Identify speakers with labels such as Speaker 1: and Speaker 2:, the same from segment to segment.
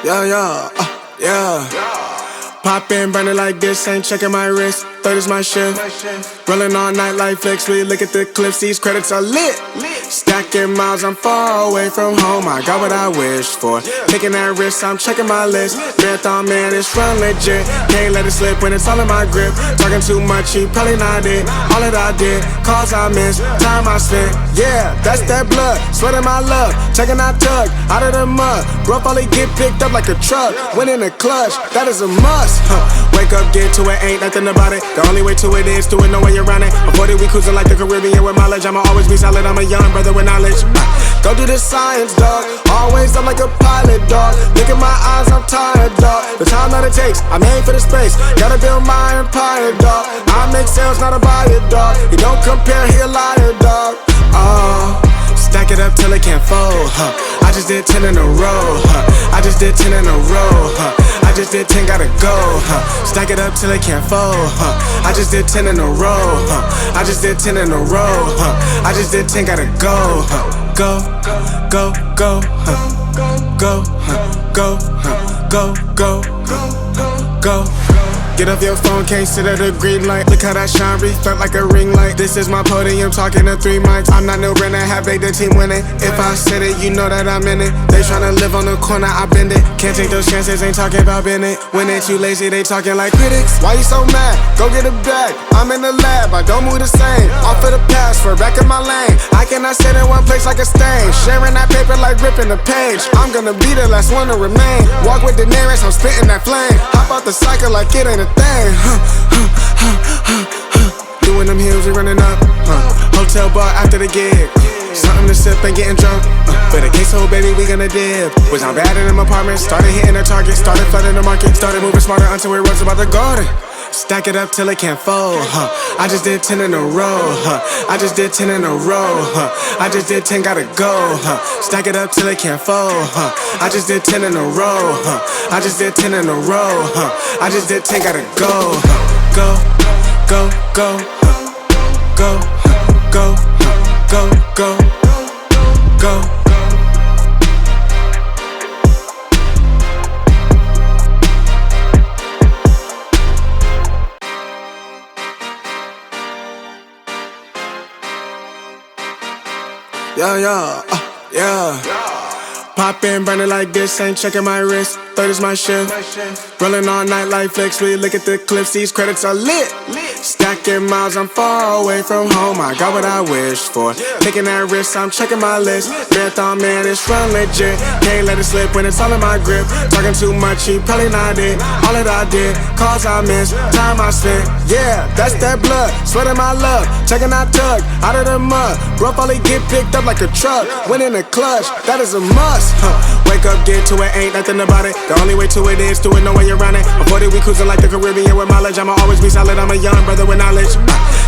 Speaker 1: Yeah. Pop in, burning like this, ain't checking my wrist. Third is my shift. Rolling all night like flicks. We look at the clips, these credits are lit. Stacking miles, I'm far away from home. I got what I wished for. Taking that risk, I'm checking my list. Marathon man, it's run legit. Can't let it slip when it's all in my grip. Talking too much, he probably not it. All that I did, calls I missed, time I spent. Yeah, that's that blood, sweating my love. Checking that tug, out of the mud. Bro, probably get picked up like a truck. Win in the clutch, that is a must. Wake up, get to it, ain't nothing about it. The only way to it is to it, no way around it. Before that we cruising like the Caribbean with mileage. I'ma always be solid, I'm a young brother with knowledge. Go do the science, dog. Always up like a pilot, dog. Look at my eyes, I'm tired, dog. The time that it takes, I made for the space. Gotta build my empire, dog. I make sales, not a buyer, dog. You don't compare, he a liar, dog. Stack it up till it can't fold, I just did 10 in a row, I just did 10 in a row, I just did 10, gotta go, Stack it up till it can't fold, I just did 10 in a row, I just did 10 in a row, I just did 10, gotta go, go, go, go, go, go, go, go, go. Get off your phone, can't sit at a green light. Look how that shine reflect like a ring light. This is my podium, talking to 3 mics. I'm not no Brennan, have made the team winning. If I said it, you know that I'm in it. They tryna live on the corner, I bend it. Can't take those chances, ain't talking about Bennett. When they too lazy, they talking like critics. Why you so mad? Go get a bag. I'm in the lab, I don't move the same. Off of the password, back in my lane. I cannot sit in one place like a stain. Sharing that paper like ripping the page. I'm gonna be the last one to remain. Walk with the nearest, I'm spitting that flame. Hop out the cycle like it ain't a thing. Doing them hills, we running up. Hotel bar after the gig. Something to sip and getting drunk. For the queso, baby, we gonna dip. Was I'm bad in them apartments. Started hitting the target. Started flooding the market. Started moving smarter until it runs about the garden. Stack it up till it can't fold, I just did 10 in a row, I just did 10 in a row, I just did 10, gotta go, Stack it up till it can't fold, I just did 10 in a row, I just did 10 in a row, I just did 10, gotta go, go, go, go, go, go, go, go, go. Yeah. Pop in, burning like this, ain't checking my wrist. Third is my shift. Rolling all night like flicks. We look at the clips, these credits are lit. Stacking miles, I'm far away from home. I got what I wished for. Taking that risk, I'm checking my list. Marathon man, it's run legit. Can't let it slip when it's all in my grip. Talking too much, he probably not it. All that I did, calls I missed, time I spent. Yeah, that's that blood, sweating my love. Checking that tug, out of the mud. Bro, probably get picked up like a truck. Win in the clutch, that is a must. Wake up, get to it, ain't nothing about it. The only way to it is to it, no way around it. Before that we cruising like the Caribbean with mileage. I'ma always be solid, I'm a young brother with knowledge.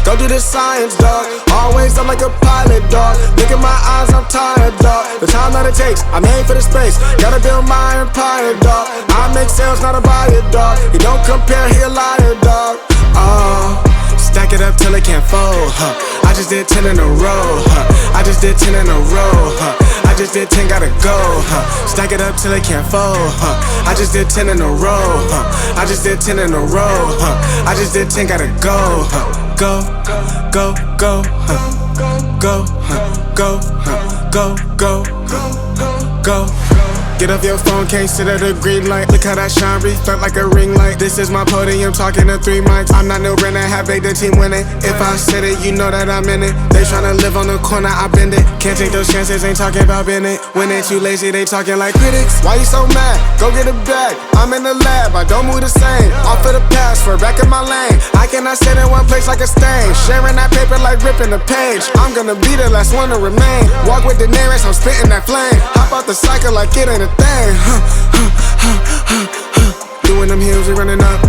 Speaker 1: Go do the science, dog. Always up like a pilot, dog. Look at my eyes, I'm tired, dog. The time that it takes, I made for the space. Gotta build my empire, dog. I make sales, not a buyer, dog. You don't compare, he a liar, dog. Stack it up till it can't fold, I just did 10 in a row, I just did 10 in a row, I just did 10, gotta go, Stack it up till it can't fold, I just did 10 in a row, I just did 10 in a row, I just did 10, gotta go, go, go, go, go, go, go, go, go. Get off your phone, can't sit at a green light. Look how that shine reflect like a ring light. This is my podium, talking to 3 mics. I'm not no Brennan, have made the team winning. If I said it, you know that I'm in it. They tryna live on the corner, I bend it. Can't take those chances, ain't talking about Bennett. When they too lazy, they talking like critics. Why you so mad? Go get a bag. I'm in the lab, I don't move the same. Off of the password, back in my lane. I cannot sit in one place like a stain. Sharing that paper like ripping the page. I'm gonna be the last one to remain. Walk with the nearest, I'm spitting that flame. Hop out the cycle like it ain't a thing. Doing them hills, we running up.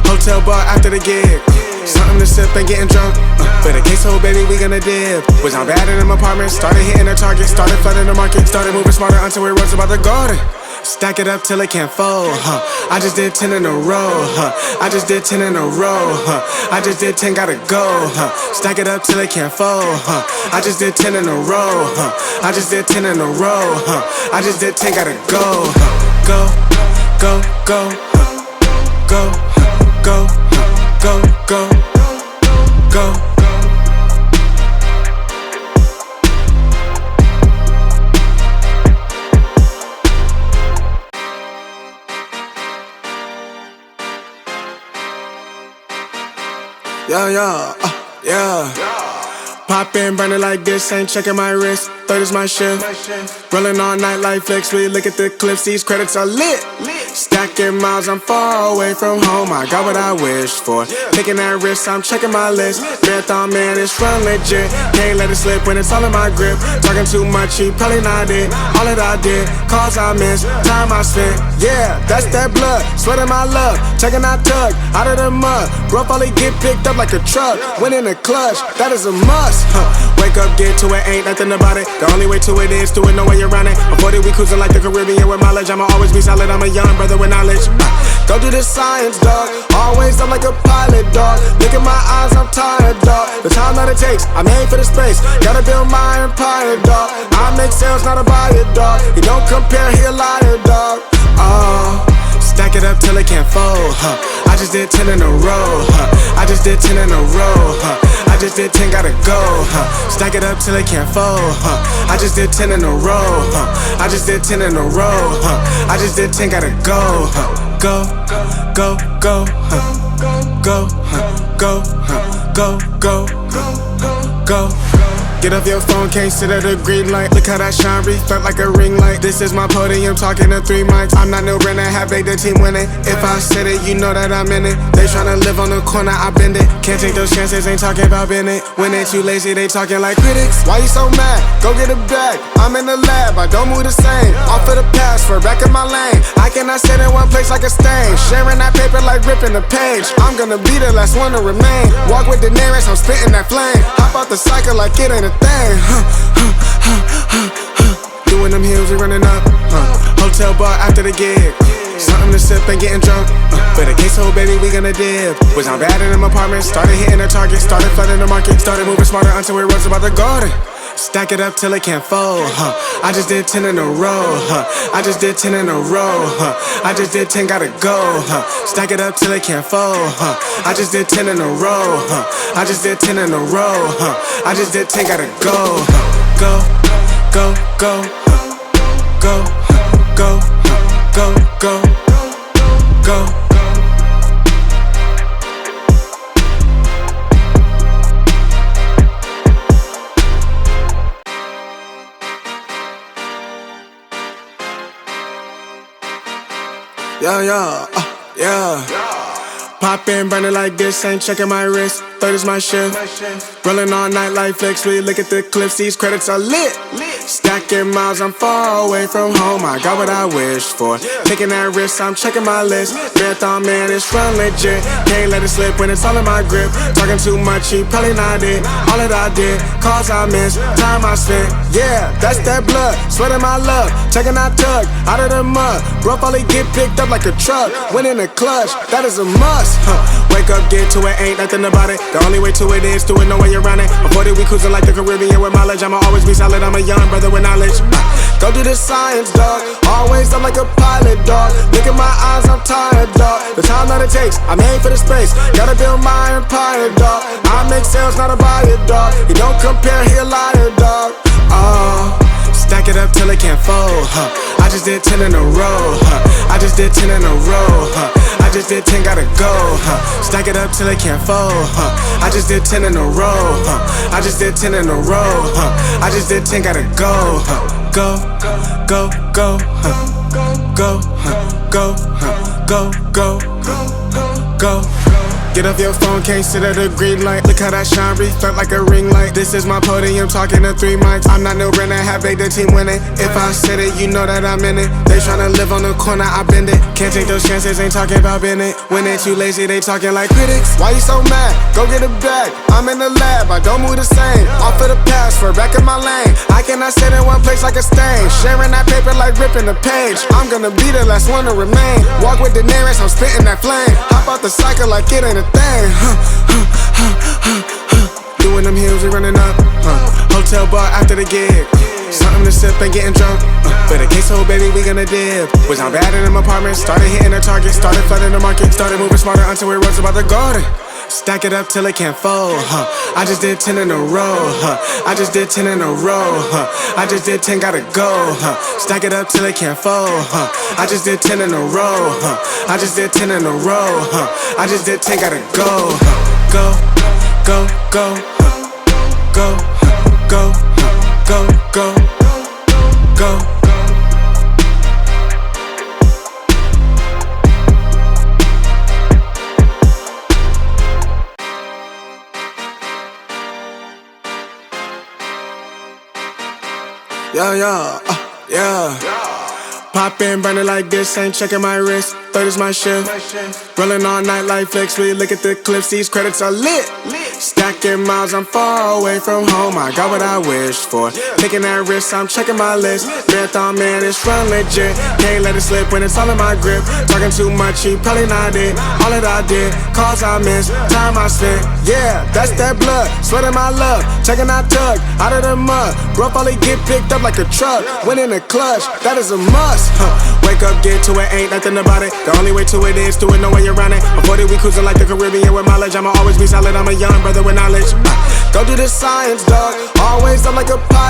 Speaker 1: Hotel bar after the gig. Something to sip and getting drunk. For the queso, baby, we gonna dip. Was I'm bad in them apartments. Started hitting the target. Started flooding the market. Started moving smarter until it runs about the garden. Stack it up till it can't fold, I just did 10 in a row, I just did 10 in a row, I just did 10, gotta go, Stack it up till it can't fold, I just did 10 in a row, I just did 10 in a row, I just did 10, gotta go. go, go, go, go, go, go, go, go. Yeah. Poppin', burnin' like this, ain't checking my wrist. Third is my shift. Rollin' all night like flex, we look at the clips, these credits are lit. Stacking miles, I'm far away from home, I got what I wished for. Taking that risk, I'm checking my list. Marathon man, it's run legit. Can't let it slip when it's all in my grip. Talking too much, he probably not it. All that I did, calls I missed, time I spent. Yeah, that's that blood, sweating my love. Checking I tug, out of the mud. Rough only get picked up like a truck. Went in the clutch, that is a must. Wake up, get to it, ain't nothing about it. The only way to it is to it, no way around it. I'm 40, we cruising like the Caribbean with mileage. I'ma always be solid, I'm a young brother with knowledge. Go do the science, dog. Always I'm like a pilot, dog. Look at my eyes, I'm tired, dog. The time that it takes, I made for the space. Gotta build my empire, dog. I make sales, not a buyer, dog. You don't compare, he a liar, dog. Stack it up till it can't fold, I just did 10 in a row, I just did 10 in a row, I just did 10, gotta go, Stack it up till it can't fold, I just did 10 in a row, I just did 10 in a row, I just did 10, gotta go, go, go, go, go, go, go, go, go. Get off your phone, can't sit at a green light. Look how that shine reflect like a ring light. This is my podium, talking to 3 mics. I'm not no Renner, have made the team winning. If I said it, you know that I'm in it. They tryna live on the corner, I bend it. Can't take those chances, ain't talking about Bennett. When they too lazy, they talking like critics. Why you so mad? Go get a bag. I'm in the lab, I don't move the same. Off of the password, back in my lane. I cannot sit in one place like a stain. Sharing that paper like ripping the page. I'm gonna be the last one to remain. Walk with the nearest, I'm spitting that flame. Hop out the cycle like it ain't a thing. Doing them hills, we running up. Hotel bar after the gig. Something to sip and getting drunk. But a queso, baby, we gonna dip. Was on bad in them apartments. Started hitting the target. Started flooding the market. Started moving smarter until it was about the garden. Stack it up till it can't fold, I just did 10 in a row, I just did 10 in a row, I just did 10, gotta go, Stack it up till it can't fold, I just did 10 in a row, I just did 10 in a row, I just did 10, gotta go, go, go, go, go, go, go, go, go. Yeah. Poppin', burnin' like this, ain't checking my wrist. Third is my shift. Rollin' all night like flex, we look at the clips, these credits are lit. Stacking miles, I'm far away from home, I got what I wished for. Taking that risk, I'm checking my list. Marathon man, it's run legit. Can't let it slip when it's all in my grip. Talking too much, he probably not it. All that I did, calls I missed, time I spent. Yeah, that's that blood, sweating my love. Checking I tug, out of the mud. Rough only get picked up like a truck. Went in the clutch, that is a must. Wake up, get to it, ain't nothing about it. The only way to it is to it, no way around it. I'm 40, we cruising like the Caribbean with mileage. I'ma always be solid, I'm a young brother with knowledge. Go do the science, dog. Always I'm like a pilot, dog. Look at my eyes, I'm tired, dog. The time that it takes, I made for the space. Gotta build my empire, dog. I make sales, not a buyer, dog. You don't compare, he a liar, dog. Stack it up till it can't fold, I just did 10 in a row, I just did 10 in a row, I just did 10, gotta go, Stack it up till it can't fold, I just did 10 in a row, I just did 10 in a row, I just did 10, gotta go, go, go, go, go, go, go, go, go. Get off your phone, can't sit at a green light. Look how that shine reflect like a ring light. This is my podium, talking to 3 mics. I'm not no Renner, have made the team winning. If I said it, you know that I'm in it. They tryna live on the corner, I bend it. Can't take those chances, ain't talking about Bennett. When they too lazy, they talking like critics. Why you so mad? Go get a bag. I'm in the lab, I don't move the same. Off of the password, back in my lane. I cannot sit in one place like a stain. Sharing that paper like ripping the page. I'm gonna be the last one to remain. Walk with the nearest, I'm spitting that flame. Hop out the cycle like it ain't a thing. Doing them hills, we running up. Hotel bar after the gig. Something to sip and getting drunk. For the queso, baby, we gonna dip. Was down bad in them apartments, started hitting the target, started flooding the market, started moving smarter until we rose about the garden. Stack it up till it can't fold, I just did 10 in a row, I just did 10 in a row, I just did 10, gotta go, Stack it up till it can't fold, I just did 10 in a row, I just did 10 in a row, I just did 10, gotta go, go, go, go, go, go, go, go, go. Yeah. Pop in, burning like this, ain't checking my wrist. Third is my shift. Rolling all night like flicks, we look at the clips, these credits are lit. Stacking miles, I'm far away from home, I got what I wished for. Taking that risk, I'm checking my list. Marathon man, it's run legit. Can't let it slip when it's all in my grip. Talking too much, he probably not it. All that I did, calls I missed, time I spent. Yeah, that's that blood, sweating my love. Checking that tug, out of the mud. Bro, probably get picked up like a truck. Went in the clutch, that is a must. Wake up, get to it, ain't nothing about it. The only way to it is do it, no way around it. Before that we cruising like the Caribbean with mileage. I'ma always be solid, I'm a young brother with knowledge. Go do the science, dog. Always up like a pilot.